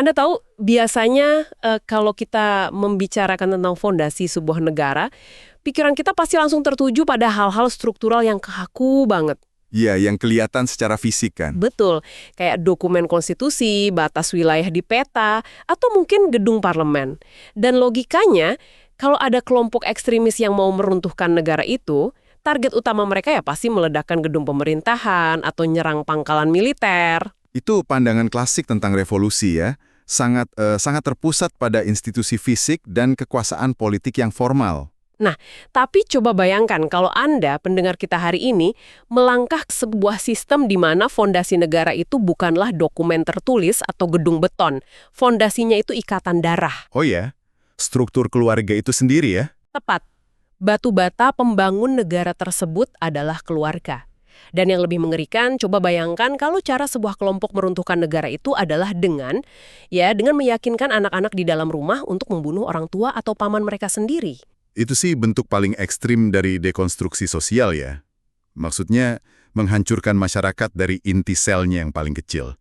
Anda tahu, biasanya kalau kita membicarakan tentang fondasi sebuah negara, pikiran kita pasti langsung tertuju pada hal-hal struktural yang kaku banget. Iya, yang kelihatan secara fisik kan. Betul, kayak dokumen konstitusi, batas wilayah di peta, atau mungkin gedung parlemen. Dan logikanya, kalau ada kelompok ekstremis yang mau meruntuhkan negara itu, target utama mereka ya pasti meledakkan gedung pemerintahan atau nyerang pangkalan militer. Itu pandangan klasik tentang revolusi ya. Sangat terpusat pada institusi fisik dan kekuasaan politik yang formal. Nah, tapi coba bayangkan kalau Anda, pendengar kita hari ini, melangkah ke sebuah sistem di mana fondasi negara itu bukanlah dokumen tertulis atau gedung beton. Fondasinya itu ikatan darah. Oh ya, struktur keluarga itu sendiri ya? Tepat. Batu bata pembangun negara tersebut adalah keluarga. Dan yang lebih mengerikan, coba bayangkan kalau cara sebuah kelompok meruntuhkan negara itu adalah dengan meyakinkan anak-anak di dalam rumah untuk membunuh orang tua atau paman mereka sendiri. Itu sih bentuk paling ekstrim dari dekonstruksi sosial ya. Maksudnya menghancurkan masyarakat dari inti selnya yang paling kecil.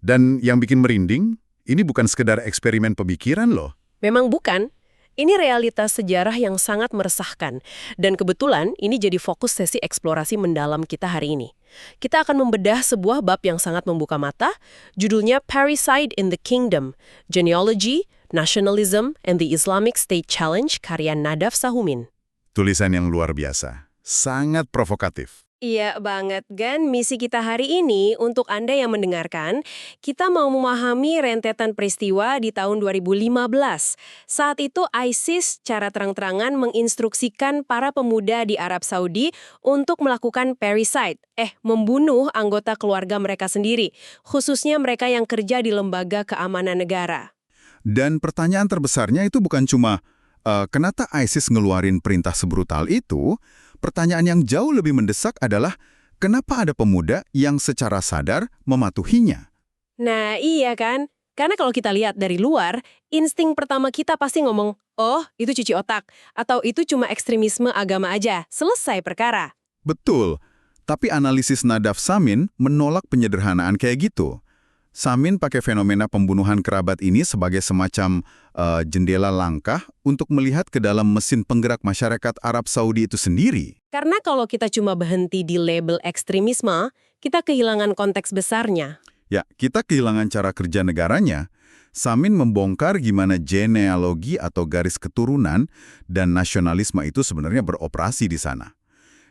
Dan yang bikin merinding, ini bukan sekedar eksperimen pemikiran loh. Memang bukan. Ini realitas sejarah yang sangat meresahkan. Dan kebetulan ini jadi fokus sesi eksplorasi mendalam kita hari ini. Kita akan membedah sebuah bab yang sangat membuka mata, judulnya Parricide in the Kingdom, Genealogy, Nationalism, and the Islamic State Challenge karya Nadaf Sahumin. Tulisan yang luar biasa, sangat provokatif. Iya banget, Gan. Misi kita hari ini, untuk Anda yang mendengarkan, kita mau memahami rentetan peristiwa di tahun 2015. Saat itu ISIS secara terang-terangan menginstruksikan para pemuda di Arab Saudi untuk melakukan parricide, membunuh anggota keluarga mereka sendiri, khususnya mereka yang kerja di lembaga keamanan negara. Dan pertanyaan terbesarnya itu bukan cuma, kenapa ISIS ngeluarin perintah sebrutal itu? Pertanyaan yang jauh lebih mendesak adalah, kenapa ada pemuda yang secara sadar mematuhinya? Nah, iya kan? Karena kalau kita lihat dari luar, insting pertama kita pasti ngomong, oh, itu cuci otak, atau itu cuma ekstremisme agama aja, selesai perkara. Betul, tapi analisis Nadaf Samin menolak penyederhanaan kayak gitu. Samin pakai fenomena pembunuhan kerabat ini sebagai semacam jendela langkah untuk melihat ke dalam mesin penggerak masyarakat Arab Saudi itu sendiri. Karena kalau kita cuma berhenti di label ekstremisme, kita kehilangan konteks besarnya. Ya, kita kehilangan cara kerja negaranya. Samin membongkar gimana genealogi atau garis keturunan dan nasionalisme itu sebenarnya beroperasi di sana.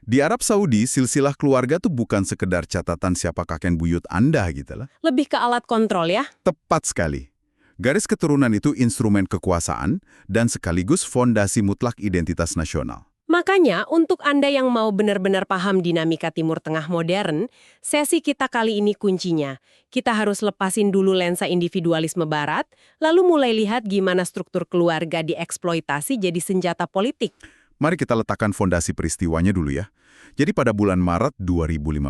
Di Arab Saudi, silsilah keluarga tuh bukan sekedar catatan siapa kakek buyut Anda gitu lah. Lebih ke alat kontrol ya? Tepat sekali. Garis keturunan itu instrumen kekuasaan dan sekaligus fondasi mutlak identitas nasional. Makanya, untuk Anda yang mau benar-benar paham dinamika Timur Tengah modern, sesi kita kali ini kuncinya. Kita harus lepasin dulu lensa individualisme Barat, lalu mulai lihat gimana struktur keluarga dieksploitasi jadi senjata politik. Mari kita letakkan fondasi peristiwanya dulu ya. Jadi pada bulan Maret 2015,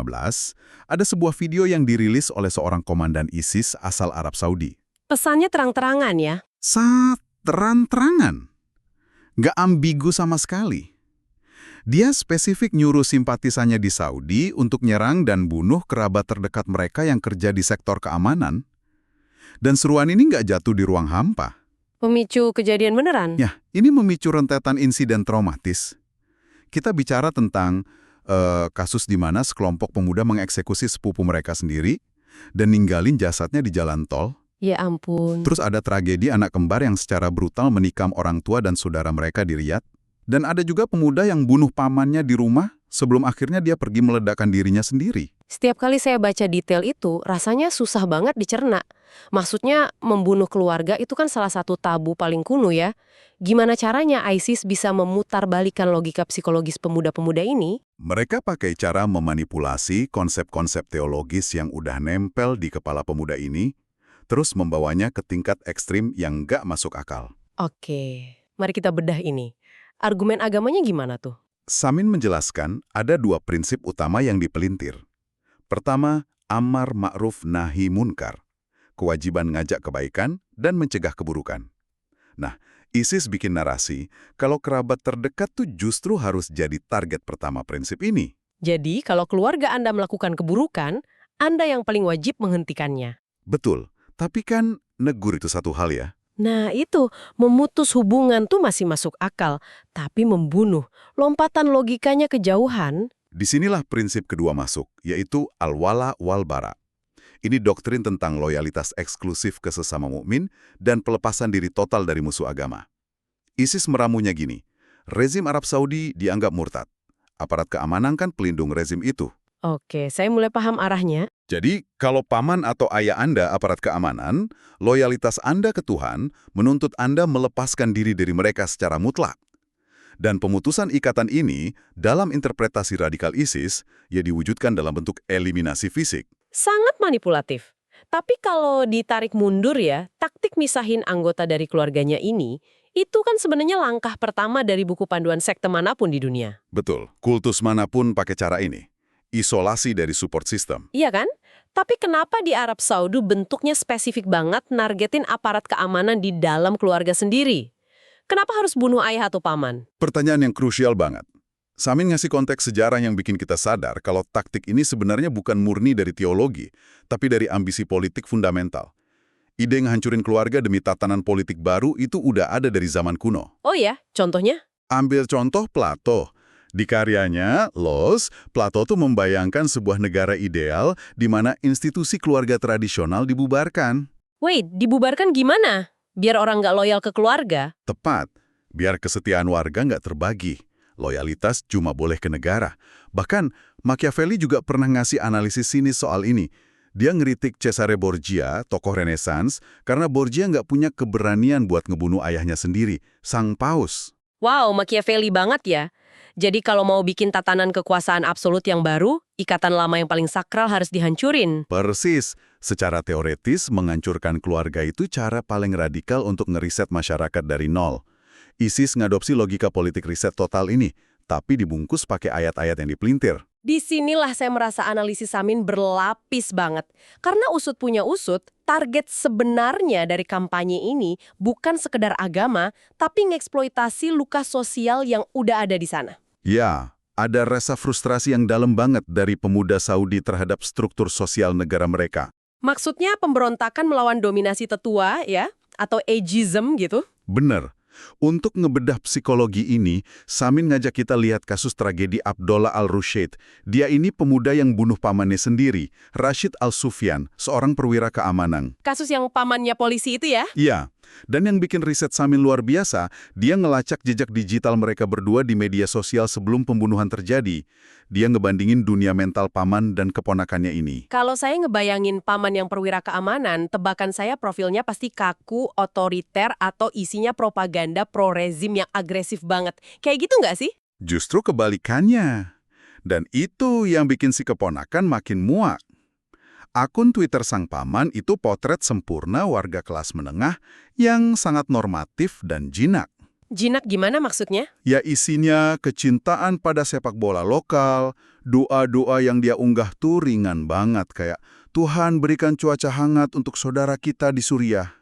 ada sebuah video yang dirilis oleh seorang komandan ISIS asal Arab Saudi. Pesannya terang-terangan ya. Sangat terang-terangan. Nggak ambigu sama sekali. Dia spesifik nyuruh simpatisannya di Saudi untuk nyerang dan bunuh kerabat terdekat mereka yang kerja di sektor keamanan. Dan seruan ini nggak jatuh di ruang hampa. Pemicu kejadian beneran? Ya, ini memicu rentetan insiden traumatis. Kita bicara tentang kasus di mana sekelompok pemuda mengeksekusi sepupu mereka sendiri dan ninggalin jasadnya di jalan tol. Ya ampun. Terus ada tragedi anak kembar yang secara brutal menikam orang tua dan saudara mereka di Riyadh. Dan ada juga pemuda yang bunuh pamannya di rumah sebelum akhirnya dia pergi meledakkan dirinya sendiri. Setiap kali saya baca detail itu, rasanya susah banget dicerna. Maksudnya, membunuh keluarga itu kan salah satu tabu paling kuno ya. Gimana caranya ISIS bisa memutarbalikkan logika psikologis pemuda-pemuda ini? Mereka pakai cara memanipulasi konsep-konsep teologis yang udah nempel di kepala pemuda ini, terus membawanya ke tingkat ekstrim yang nggak masuk akal. Oke, mari kita bedah ini. Argumen agamanya gimana tuh? Samin menjelaskan ada dua prinsip utama yang dipelintir. Pertama, amar ma'ruf nahi munkar. Kewajiban ngajak kebaikan dan mencegah keburukan. Nah, ISIS bikin narasi kalau kerabat terdekat tuh justru harus jadi target pertama prinsip ini. Jadi, kalau keluarga Anda melakukan keburukan, Anda yang paling wajib menghentikannya. Betul, tapi kan negur itu satu hal ya. Nah itu, memutus hubungan tuh masih masuk akal, tapi membunuh, lompatan logikanya kejauhan. Disinilah prinsip kedua masuk, yaitu al-wala wal-bara. Ini doktrin tentang loyalitas eksklusif ke sesama mukmin dan pelepasan diri total dari musuh agama. ISIS meramunya gini, rezim Arab Saudi dianggap murtad. Aparat keamanan kan pelindung rezim itu. Oke, saya mulai paham arahnya. Jadi, kalau paman atau ayah Anda aparat keamanan, loyalitas Anda ke Tuhan menuntut Anda melepaskan diri dari mereka secara mutlak. Dan pemutusan ikatan ini, dalam interpretasi radikal ISIS, ya diwujudkan dalam bentuk eliminasi fisik. Sangat manipulatif. Tapi kalau ditarik mundur ya, taktik misahin anggota dari keluarganya ini, itu kan sebenarnya langkah pertama dari buku panduan sekte manapun di dunia. Betul, kultus manapun pakai cara ini. Isolasi dari support system. Iya kan? Tapi kenapa di Arab Saudi bentuknya spesifik banget nargetin aparat keamanan di dalam keluarga sendiri? Kenapa harus bunuh ayah atau paman? Pertanyaan yang krusial banget. Samin ngasih konteks sejarah yang bikin kita sadar kalau taktik ini sebenarnya bukan murni dari teologi, tapi dari ambisi politik fundamental. Ide ngehancurin keluarga demi tatanan politik baru itu udah ada dari zaman kuno. Oh ya, contohnya? Ambil contoh Plato. Di karyanya, Los, Plato tuh membayangkan sebuah negara ideal di mana institusi keluarga tradisional dibubarkan. Wait, dibubarkan gimana? Biar orang nggak loyal ke keluarga? Tepat, biar kesetiaan warga nggak terbagi. Loyalitas cuma boleh ke negara. Bahkan, Machiavelli juga pernah ngasih analisis sinis soal ini. Dia ngeritik Cesare Borgia, tokoh Renaissance, karena Borgia nggak punya keberanian buat ngebunuh ayahnya sendiri, sang paus. Wow, Machiavelli banget ya. Jadi kalau mau bikin tatanan kekuasaan absolut yang baru, ikatan lama yang paling sakral harus dihancurin. Persis, secara teoretis menghancurkan keluarga itu cara paling radikal untuk ngeriset masyarakat dari nol. ISIS ngadopsi logika politik riset total ini, tapi dibungkus pakai ayat-ayat yang dipelintir. Disinilah saya merasa analisis Samin berlapis banget. Karena usut punya usut, target sebenarnya dari kampanye ini bukan sekedar agama, tapi ngeksploitasi luka sosial yang udah ada di sana. Ya, ada rasa frustrasi yang dalam banget dari pemuda Saudi terhadap struktur sosial negara mereka. Maksudnya pemberontakan melawan dominasi tetua, ya? Atau ageism gitu? Bener. Untuk ngebedah psikologi ini, Samin ngajak kita lihat kasus tragedi Abdullah al-Rushaid. Dia ini pemuda yang bunuh pamannya sendiri, Rashid al-Sufyan, seorang perwira keamanan. Kasus yang pamannya polisi itu ya? Iya, dan yang bikin riset Samin luar biasa, dia ngelacak jejak digital mereka berdua di media sosial sebelum pembunuhan terjadi. Dia ngebandingin dunia mental paman dan keponakannya ini. Kalau saya ngebayangin paman yang perwira keamanan, tebakan saya profilnya pasti kaku, otoriter, atau isinya propaganda pro-rezim yang agresif banget. Kayak gitu nggak sih? Justru kebalikannya. Dan itu yang bikin si keponakan makin muak. Akun Twitter sang paman itu potret sempurna warga kelas menengah yang sangat normatif dan jinak. Jinak gimana maksudnya? Ya isinya kecintaan pada sepak bola lokal, doa-doa yang dia unggah tuh ringan banget kayak Tuhan berikan cuaca hangat untuk saudara kita di Suriah.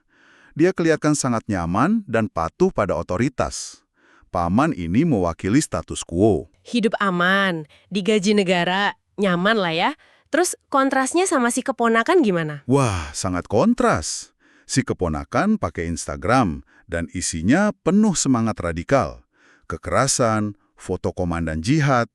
Dia kelihatan sangat nyaman dan patuh pada otoritas. Paman ini mewakili status quo. Hidup aman, digaji negara, nyaman lah ya. Terus kontrasnya sama si keponakan gimana? Wah, sangat kontras. Si keponakan pakai Instagram dan isinya penuh semangat radikal. Kekerasan, foto komandan jihad.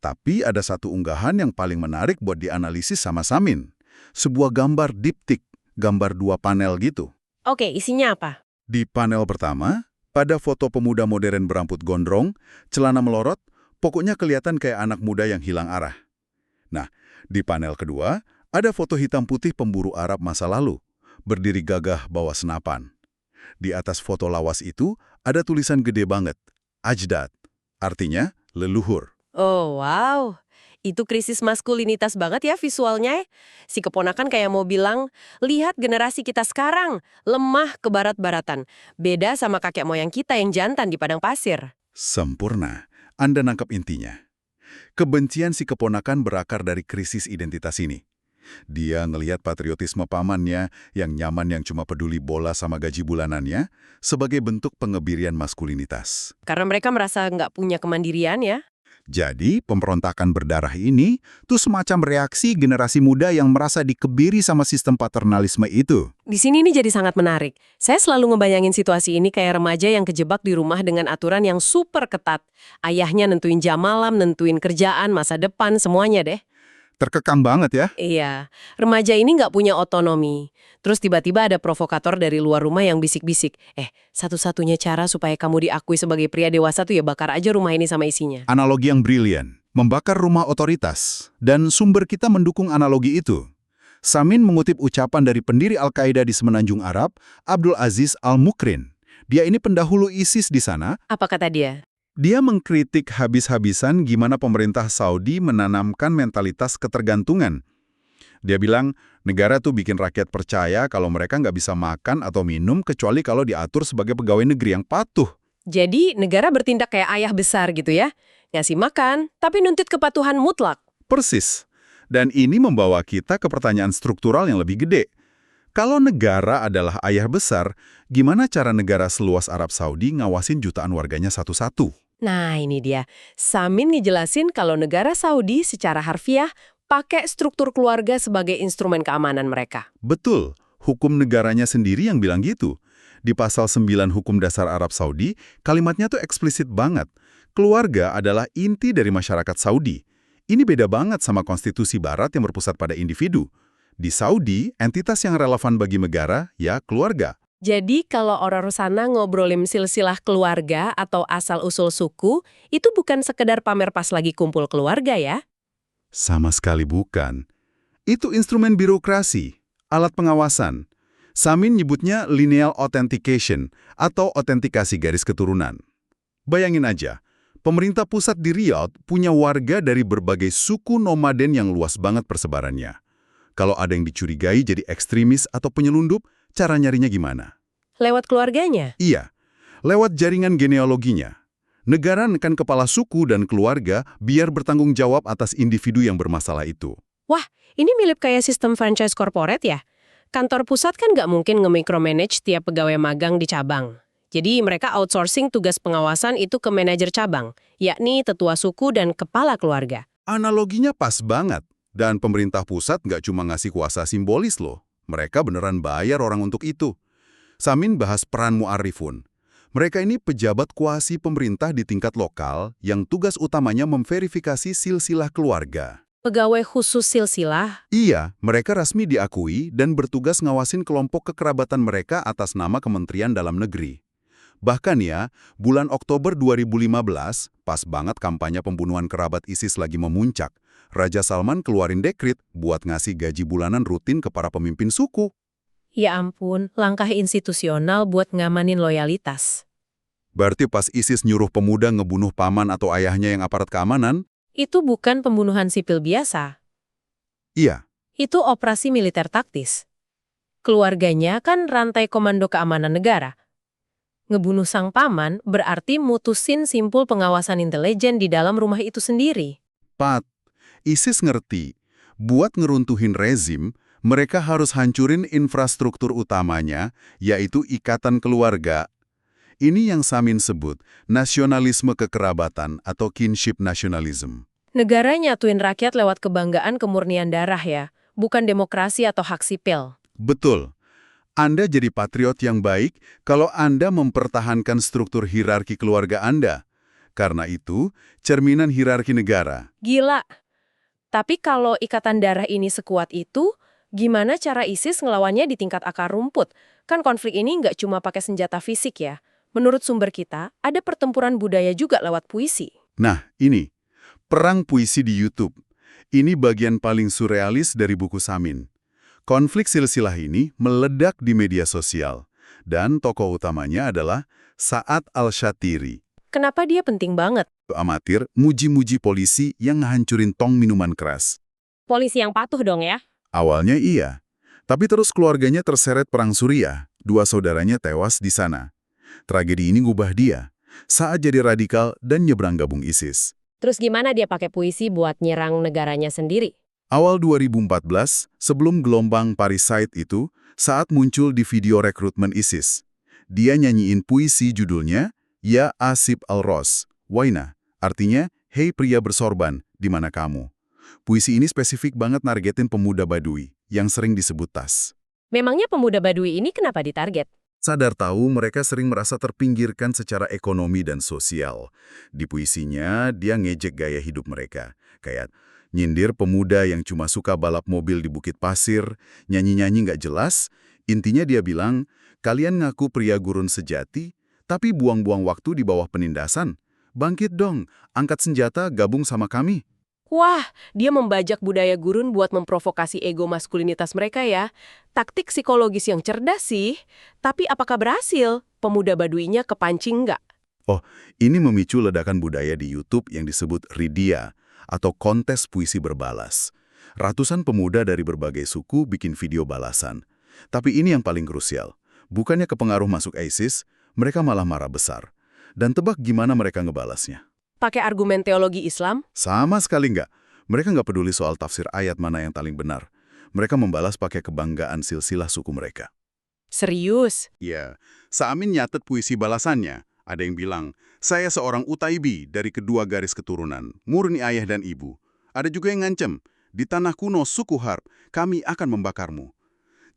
Tapi ada satu unggahan yang paling menarik buat dianalisis sama Samin. Sebuah gambar diptyk, gambar 2 panel gitu. Oke, isinya apa? Di panel pertama, pada foto pemuda modern berambut gondrong, celana melorot, pokoknya kelihatan kayak anak muda yang hilang arah. Nah, di panel kedua, ada foto hitam putih pemburu Arab masa lalu, berdiri gagah bawa senapan. Di atas foto lawas itu, ada tulisan gede banget, Ajdad, artinya leluhur. Oh, wow. Itu krisis maskulinitas banget ya visualnya. Si keponakan kayak mau bilang, lihat generasi kita sekarang, lemah ke barat-baratan. Beda sama kakek moyang kita yang jantan di padang pasir. Sempurna. Anda nangkap intinya. Kebencian si keponakan berakar dari krisis identitas ini. Dia ngelihat patriotisme pamannya yang nyaman yang cuma peduli bola sama gaji bulanannya sebagai bentuk pengebirian maskulinitas. Karena mereka merasa nggak punya kemandirian ya. Jadi, pemberontakan berdarah ini tuh semacam reaksi generasi muda yang merasa dikebiri sama sistem paternalisme itu. Di sini ini jadi sangat menarik. Saya selalu ngebayangin situasi ini kayak remaja yang kejebak di rumah dengan aturan yang super ketat. Ayahnya nentuin jam malam, nentuin kerjaan, masa depan, semuanya deh. Terkekang banget ya. Iya, remaja ini nggak punya otonomi. Terus tiba-tiba ada provokator dari luar rumah yang bisik-bisik. Satu-satunya cara supaya kamu diakui sebagai pria dewasa tuh ya bakar aja rumah ini sama isinya. Analogi yang brilian, membakar rumah otoritas. Dan sumber kita mendukung analogi itu. Samin mengutip ucapan dari pendiri Al-Qaeda di Semenanjung Arab, Abdul Aziz Al-Mukrin. Dia ini pendahulu ISIS di sana. Apa kata dia? Dia mengkritik habis-habisan gimana pemerintah Saudi menanamkan mentalitas ketergantungan. Dia bilang, negara tuh bikin rakyat percaya kalau mereka nggak bisa makan atau minum kecuali kalau diatur sebagai pegawai negeri yang patuh. Jadi negara bertindak kayak ayah besar gitu ya. Ngasih makan, tapi nuntut kepatuhan mutlak. Persis. Dan ini membawa kita ke pertanyaan struktural yang lebih gede. Kalau negara adalah ayah besar, gimana cara negara seluas Arab Saudi ngawasin jutaan warganya satu-satu? Nah ini dia, Samin ngejelasin kalau negara Saudi secara harfiah pakai struktur keluarga sebagai instrumen keamanan mereka. Betul, hukum negaranya sendiri yang bilang gitu. Di pasal 9 Hukum Dasar Arab Saudi, kalimatnya tuh eksplisit banget. Keluarga adalah inti dari masyarakat Saudi. Ini beda banget sama konstitusi barat yang berpusat pada individu. Di Saudi, entitas yang relevan bagi negara, ya keluarga. Jadi kalau orang sana ngobrolin silsilah keluarga atau asal-usul suku, itu bukan sekedar pamer pas lagi kumpul keluarga ya? Sama sekali bukan. Itu instrumen birokrasi, alat pengawasan. Samin nyebutnya lineal authentication atau autentikasi garis keturunan. Bayangin aja, pemerintah pusat di Riyadh punya warga dari berbagai suku nomaden yang luas banget persebarannya. Kalau ada yang dicurigai jadi ekstremis atau penyelundup, cara nyarinya gimana? Lewat keluarganya? Iya, lewat jaringan genealoginya. Negara nekan kepala suku dan keluarga biar bertanggung jawab atas individu yang bermasalah itu. Wah, ini mirip kayak sistem franchise corporate ya? Kantor pusat kan nggak mungkin nge-micromanage tiap pegawai magang di cabang. Jadi mereka outsourcing tugas pengawasan itu ke manajer cabang, yakni tetua suku dan kepala keluarga. Analoginya pas banget. Dan pemerintah pusat nggak cuma ngasih kuasa simbolis loh. Mereka beneran bayar orang untuk itu. Samin bahas peran mu'arifun. Mereka ini pejabat kuasi pemerintah di tingkat lokal yang tugas utamanya memverifikasi silsilah keluarga. Pegawai khusus silsilah? Iya, mereka resmi diakui dan bertugas ngawasin kelompok kekerabatan mereka atas nama Kementerian Dalam Negeri. Bahkan ya, bulan Oktober 2015, pas banget kampanye pembunuhan kerabat ISIS lagi memuncak, Raja Salman keluarin dekret buat ngasih gaji bulanan rutin ke para pemimpin suku. Ya ampun, langkah institusional buat ngamanin loyalitas. Berarti pas ISIS nyuruh pemuda ngebunuh paman atau ayahnya yang aparat keamanan? Itu bukan pembunuhan sipil biasa. Iya. Itu operasi militer taktis. Keluarganya kan rantai komando keamanan negara. Ngebunuh sang paman berarti mutusin simpul pengawasan intelijen di dalam rumah itu sendiri. Pat, ISIS ngerti, buat ngeruntuhin rezim, mereka harus hancurin infrastruktur utamanya, yaitu ikatan keluarga. Ini yang Samin sebut nasionalisme kekerabatan atau kinship nationalism. Negara nyatuin rakyat lewat kebanggaan kemurnian darah ya, bukan demokrasi atau hak sipil. Betul. Anda jadi patriot yang baik kalau Anda mempertahankan struktur hierarki keluarga Anda. Karena itu, cerminan hierarki negara. Gila. Tapi kalau ikatan darah ini sekuat itu, gimana cara ISIS ngelawannya di tingkat akar rumput? Kan konflik ini nggak cuma pakai senjata fisik ya. Menurut sumber kita, ada pertempuran budaya juga lewat puisi. Nah, ini. Perang puisi di YouTube. Ini bagian paling surrealis dari buku Samin. Konflik silsilah ini meledak di media sosial. Dan tokoh utamanya adalah Sa'ad Al-Shatiri. Kenapa dia penting banget? Amatir muji-muji polisi yang ngehancurin tong minuman keras. Polisi yang patuh dong ya? Awalnya iya. Tapi terus keluarganya terseret perang Suriah. 2 saudaranya tewas di sana. Tragedi ini ngubah dia. Saat jadi radikal dan nyebrang gabung ISIS. Terus gimana dia pakai puisi buat nyerang negaranya sendiri? Awal 2014, sebelum gelombang Parisite itu, saat muncul di video rekrutmen ISIS. Dia nyanyiin puisi judulnya Ya Asib Al-Ros, Waina, artinya Hei pria bersorban, di mana kamu? Puisi ini spesifik banget nargetin pemuda Badui yang sering disebut tas. Memangnya pemuda Badui ini kenapa ditarget? Sadar tahu mereka sering merasa terpinggirkan secara ekonomi dan sosial. Di puisinya, dia ngejek gaya hidup mereka. Kayak nyindir pemuda yang cuma suka balap mobil di Bukit Pasir, nyanyi-nyanyi nggak jelas. Intinya dia bilang, kalian ngaku pria gurun sejati, tapi buang-buang waktu di bawah penindasan. Bangkit dong, angkat senjata, gabung sama kami. Wah, dia membajak budaya gurun buat memprovokasi ego maskulinitas mereka ya. Taktik psikologis yang cerdas sih. Tapi apakah berhasil? Pemuda Baduinya kepancing nggak? Oh, ini memicu ledakan budaya di YouTube yang disebut Ridia, atau kontes puisi berbalas. Ratusan pemuda dari berbagai suku bikin video balasan. Tapi ini yang paling krusial. Bukannya kepengaruh masuk ISIS, mereka malah marah besar. Dan tebak gimana mereka ngebalasnya? Pakai argumen teologi Islam? Sama sekali nggak. Mereka nggak peduli soal tafsir ayat mana yang paling benar. Mereka membalas pakai kebanggaan silsilah suku mereka. Serius? Ya, Saamin nyatet puisi balasannya. Ada yang bilang, saya seorang Utaibi dari kedua garis keturunan, murni ayah dan ibu. Ada juga yang ngancem, di tanah kuno suku Harp, kami akan membakarmu.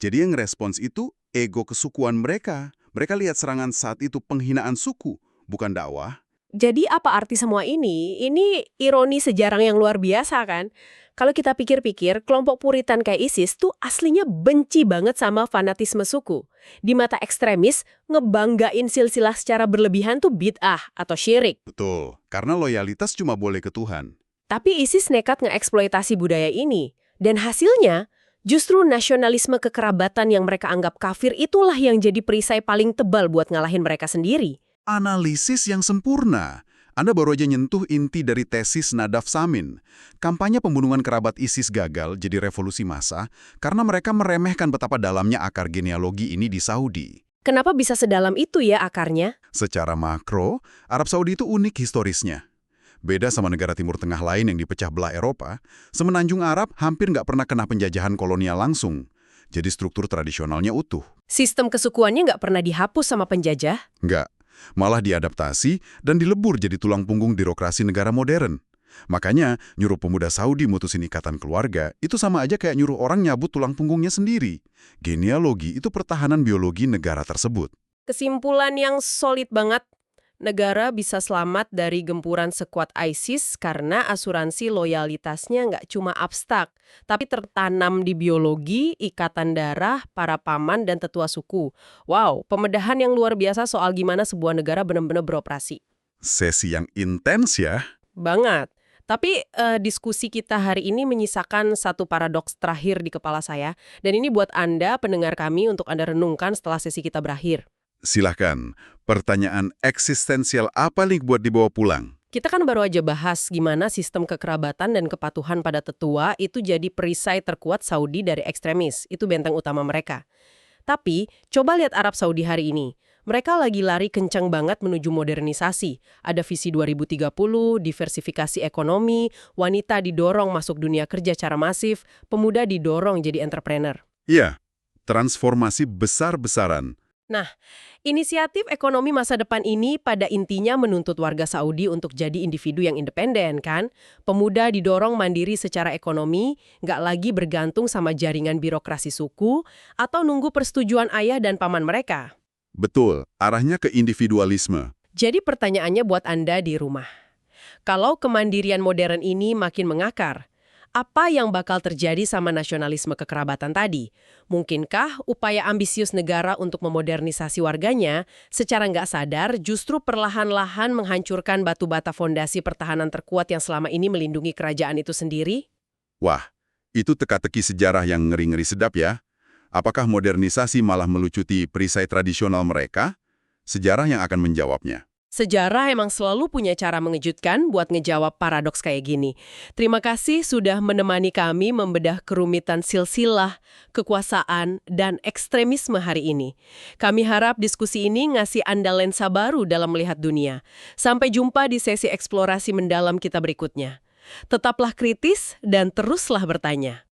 Jadi yang respons itu ego kesukuan mereka. Mereka lihat serangan saat itu penghinaan suku, bukan dakwah. Jadi apa arti semua ini? Ini ironi sejarah yang luar biasa kan? Kalau kita pikir-pikir, kelompok Puritan kayak ISIS tuh aslinya benci banget sama fanatisme suku. Di mata ekstremis, ngebanggain silsilah secara berlebihan tuh bid'ah atau syirik. Betul, karena loyalitas cuma boleh ke Tuhan. Tapi ISIS nekat ngeeksploitasi budaya ini. Dan hasilnya, justru nasionalisme kekerabatan yang mereka anggap kafir itulah yang jadi perisai paling tebal buat ngalahin mereka sendiri. Analisis yang sempurna. Anda baru aja nyentuh inti dari tesis Nadaf Samin. Kampanye pembunuhan kerabat ISIS gagal jadi revolusi massa karena mereka meremehkan betapa dalamnya akar genealogi ini di Saudi. Kenapa bisa sedalam itu ya akarnya? Secara makro, Arab Saudi itu unik historisnya. Beda sama negara Timur Tengah lain yang dipecah belah Eropa, semenanjung Arab hampir nggak pernah kena penjajahan kolonial langsung. Jadi struktur tradisionalnya utuh. Sistem kesukuannya nggak pernah dihapus sama penjajah? Nggak. Malah diadaptasi dan dilebur jadi tulang punggung birokrasi negara modern. Makanya, nyuruh pemuda Saudi mutusin ikatan keluarga, itu sama aja kayak nyuruh orang nyabut tulang punggungnya sendiri. Genealogi itu pertahanan biologi negara tersebut. Kesimpulan yang solid banget. Negara bisa selamat dari gempuran sekuat ISIS karena asuransi loyalitasnya nggak cuma abstrak, tapi tertanam di biologi, ikatan darah, para paman, dan tetua suku. Wow, pemedahan yang luar biasa soal gimana sebuah negara benar-benar beroperasi. Sesi yang intens ya. Banget. Tapi diskusi kita hari ini menyisakan satu paradoks terakhir di kepala saya, dan ini buat Anda, pendengar kami, untuk Anda renungkan setelah sesi kita berakhir. Silahkan, pertanyaan eksistensial apa nih buat dibawa pulang? Kita kan baru aja bahas gimana sistem kekerabatan dan kepatuhan pada tetua itu jadi perisai terkuat Saudi dari ekstremis. Itu benteng utama mereka. Tapi, coba lihat Arab Saudi hari ini. Mereka lagi lari kencang banget menuju modernisasi. Ada visi 2030, diversifikasi ekonomi, wanita didorong masuk dunia kerja secara masif, pemuda didorong jadi entrepreneur. Iya, transformasi besar-besaran. Nah, inisiatif ekonomi masa depan ini pada intinya menuntut warga Saudi untuk jadi individu yang independen, kan? Pemuda didorong mandiri secara ekonomi, nggak lagi bergantung sama jaringan birokrasi suku, atau nunggu persetujuan ayah dan paman mereka. Betul, arahnya ke individualisme. Jadi pertanyaannya buat Anda di rumah. Kalau kemandirian modern ini makin mengakar, apa yang bakal terjadi sama nasionalisme kekerabatan tadi? Mungkinkah upaya ambisius negara untuk memodernisasi warganya secara nggak sadar justru perlahan-lahan menghancurkan batu bata fondasi pertahanan terkuat yang selama ini melindungi kerajaan itu sendiri? Wah, itu teka-teki sejarah yang ngeri-ngeri sedap ya. Apakah modernisasi malah melucuti perisai tradisional mereka? Sejarah yang akan menjawabnya. Sejarah emang selalu punya cara mengejutkan buat ngejawab paradoks kayak gini. Terima kasih sudah menemani kami membedah kerumitan silsilah, kekuasaan, dan ekstremisme hari ini. Kami harap diskusi ini ngasih Anda lensa baru dalam melihat dunia. Sampai jumpa di sesi eksplorasi mendalam kita berikutnya. Tetaplah kritis dan teruslah bertanya.